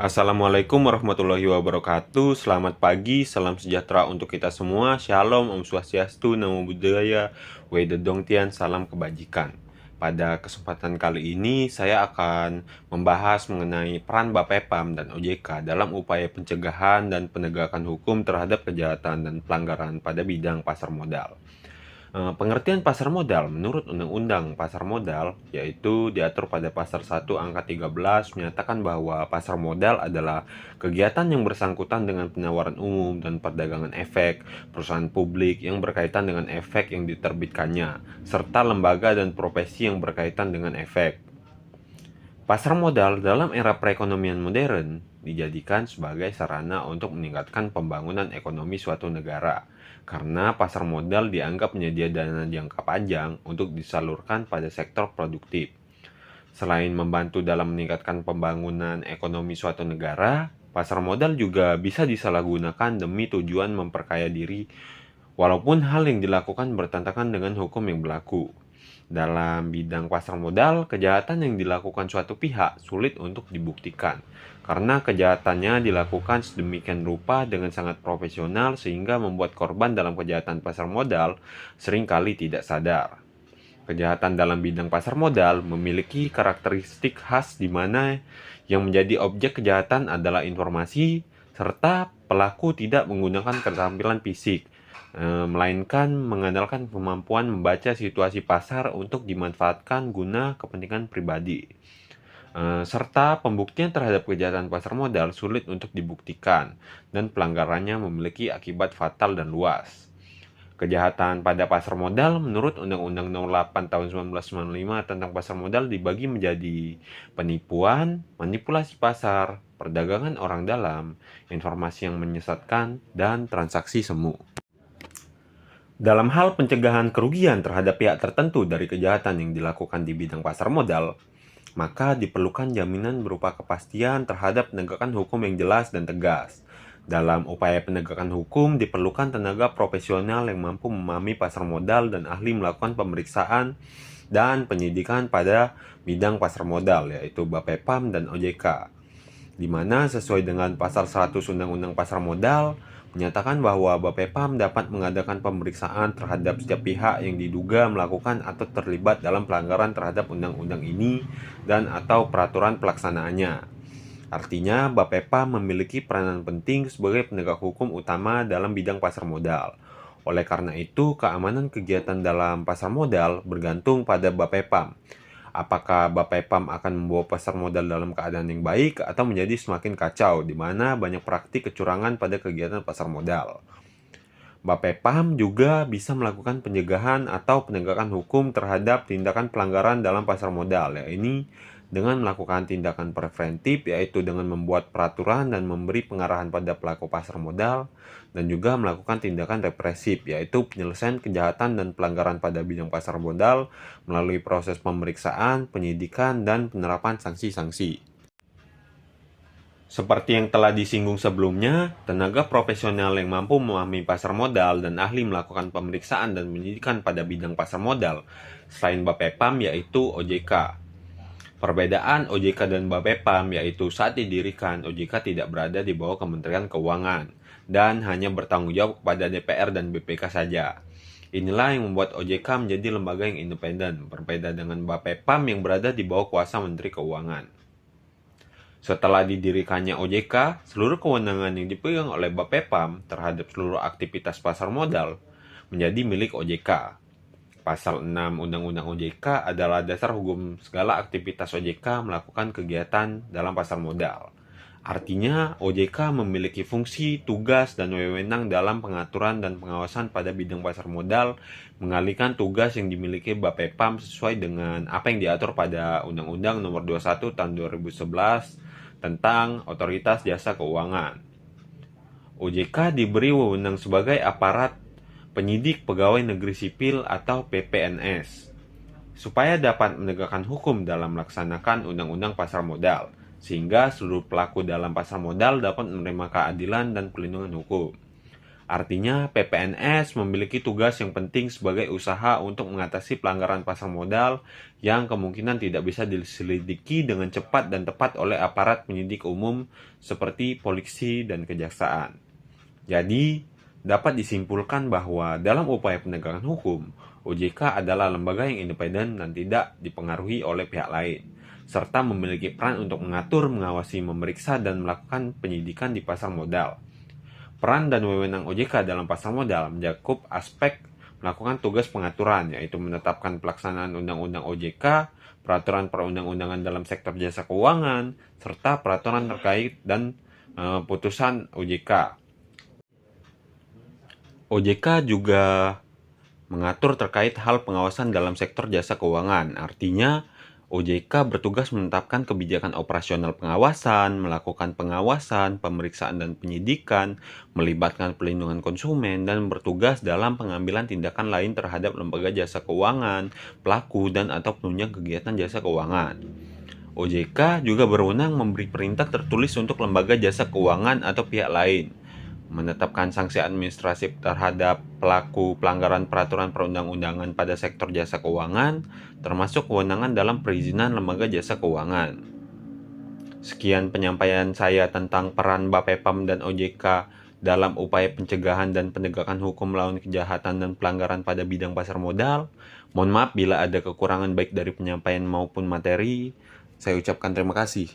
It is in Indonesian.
Assalamualaikum warahmatullahi wabarakatuh. Selamat pagi, salam sejahtera untuk kita semua. Shalom, Om Swastiastu, Namo Buddhaya, Wedodongtian, salam kebajikan. Pada kesempatan kali ini, saya akan membahas mengenai peran Bapepam dan OJK dalam upaya pencegahan dan penegakan hukum terhadap kejahatan dan pelanggaran pada bidang pasar modal. Pengertian pasar modal menurut Undang-Undang Pasar Modal, yaitu diatur pada Pasar 1 Angka 13, menyatakan bahwa pasar modal adalah kegiatan yang bersangkutan dengan penawaran umum dan perdagangan efek, perusahaan publik yang berkaitan dengan efek yang diterbitkannya, serta lembaga dan profesi yang berkaitan dengan efek. Pasar modal dalam era perekonomian modern dijadikan sebagai sarana untuk meningkatkan pembangunan ekonomi suatu negara, karena pasar modal dianggap menyedia dana jangka panjang untuk disalurkan pada sektor produktif. Selain membantu dalam meningkatkan pembangunan ekonomi suatu negara, pasar modal juga bisa disalahgunakan demi tujuan memperkaya diri, walaupun hal yang dilakukan bertentangan dengan hukum yang berlaku. Dalam bidang pasar modal, kejahatan yang dilakukan suatu pihak sulit untuk dibuktikan, karena kejahatannya dilakukan sedemikian rupa dengan sangat profesional sehingga membuat korban dalam kejahatan pasar modal seringkali tidak sadar. Kejahatan dalam bidang pasar modal memiliki karakteristik khas di mana yang menjadi objek kejahatan adalah informasi, serta pelaku tidak menggunakan keterampilan fisik, melainkan mengandalkan kemampuan membaca situasi pasar untuk dimanfaatkan guna kepentingan pribadi. Serta pembuktian terhadap kejahatan pasar modal sulit untuk dibuktikan, dan pelanggarannya memiliki akibat fatal dan luas. Kejahatan pada pasar modal menurut Undang-Undang Nomor 8 Tahun 1995 tentang pasar modal dibagi menjadi penipuan, manipulasi pasar, perdagangan orang dalam, informasi yang menyesatkan, dan transaksi semu. Dalam hal pencegahan kerugian terhadap pihak tertentu dari kejahatan yang dilakukan di bidang pasar modal, maka diperlukan jaminan berupa kepastian terhadap penegakan hukum yang jelas dan tegas. Dalam upaya penegakan hukum, diperlukan tenaga profesional yang mampu memahami pasar modal dan ahli melakukan pemeriksaan dan penyidikan pada bidang pasar modal, yaitu Bapepam dan OJK, di mana sesuai dengan pasal 100 Undang-Undang Pasar Modal menyatakan bahwa Bapepam dapat mengadakan pemeriksaan terhadap setiap pihak yang diduga melakukan atau terlibat dalam pelanggaran terhadap undang-undang ini dan atau peraturan pelaksanaannya. Artinya, Bapepam memiliki peranan penting sebagai penegak hukum utama dalam bidang pasar modal. Oleh karena itu, keamanan kegiatan dalam pasar modal bergantung pada Bapepam. Apakah Bapepam akan membawa pasar modal dalam keadaan yang baik atau menjadi semakin kacau, di mana banyak praktik kecurangan pada kegiatan pasar modal. Bapepam juga bisa melakukan pencegahan atau penegakan hukum terhadap tindakan pelanggaran dalam pasar modal, yaitu dengan melakukan tindakan preventif, yaitu dengan membuat peraturan dan memberi pengarahan pada pelaku pasar modal, dan juga melakukan tindakan represif, yaitu penyelesaian kejahatan dan pelanggaran pada bidang pasar modal melalui proses pemeriksaan, penyidikan, dan penerapan sanksi-sanksi. Seperti yang telah disinggung sebelumnya, tenaga profesional yang mampu memahami pasar modal dan ahli melakukan pemeriksaan dan penyidikan pada bidang pasar modal selain Bapepam yaitu OJK. Perbedaan OJK dan Bapepam yaitu saat didirikan, OJK tidak berada di bawah Kementerian Keuangan dan hanya bertanggung jawab kepada DPR dan BPK saja. Inilah yang membuat OJK menjadi lembaga yang independen, berbeda dengan Bapepam yang berada di bawah kuasa Menteri Keuangan. Setelah didirikannya OJK, seluruh kewenangan yang dipegang oleh Bapepam terhadap seluruh aktivitas pasar modal menjadi milik OJK. Pasal 6 Undang-Undang OJK adalah dasar hukum segala aktivitas OJK melakukan kegiatan dalam pasar modal. Artinya, OJK memiliki fungsi, tugas, dan wewenang dalam pengaturan dan pengawasan pada bidang pasar modal, mengalihkan tugas yang dimiliki Bapepam sesuai dengan apa yang diatur pada Undang-Undang Nomor 21 Tahun 2011 tentang Otoritas Jasa Keuangan. OJK diberi wewenang sebagai aparat penyidik pegawai negeri sipil atau PPNS, supaya dapat menegakkan hukum dalam melaksanakan undang-undang pasar modal, sehingga seluruh pelaku dalam pasar modal dapat menerima keadilan dan perlindungan hukum. Artinya, PPNS memiliki tugas yang penting sebagai usaha untuk mengatasi pelanggaran pasar modal yang kemungkinan tidak bisa diselidiki dengan cepat dan tepat oleh aparat penyidik umum seperti polisi dan kejaksaan. Jadi, dapat disimpulkan bahwa dalam upaya penegakan hukum, OJK adalah lembaga yang independen dan tidak dipengaruhi oleh pihak lain, serta memiliki peran untuk mengatur, mengawasi, memeriksa, dan melakukan penyidikan di pasar modal. Peran dan wewenang OJK dalam pasar modal mencakup aspek melakukan tugas pengaturan, yaitu menetapkan pelaksanaan Undang-Undang OJK, peraturan perundang-undangan dalam sektor jasa keuangan, serta peraturan terkait dan putusan OJK. OJK juga mengatur terkait hal pengawasan dalam sektor jasa keuangan. Artinya, OJK bertugas menetapkan kebijakan operasional pengawasan, melakukan pengawasan, pemeriksaan dan penyidikan, melibatkan pelindungan konsumen, dan bertugas dalam pengambilan tindakan lain terhadap lembaga jasa keuangan, pelaku, dan atau penunjang kegiatan jasa keuangan. OJK juga berwenang memberi perintah tertulis untuk lembaga jasa keuangan atau pihak lain, menetapkan sanksi administratif terhadap pelaku pelanggaran peraturan perundang-undangan pada sektor jasa keuangan, termasuk kewenangan dalam perizinan lembaga jasa keuangan. Sekian penyampaian saya tentang peran Bapepam dan OJK dalam upaya pencegahan dan penegakan hukum melawan kejahatan dan pelanggaran pada bidang pasar modal. Mohon maaf bila ada kekurangan baik dari penyampaian maupun materi. Saya ucapkan terima kasih.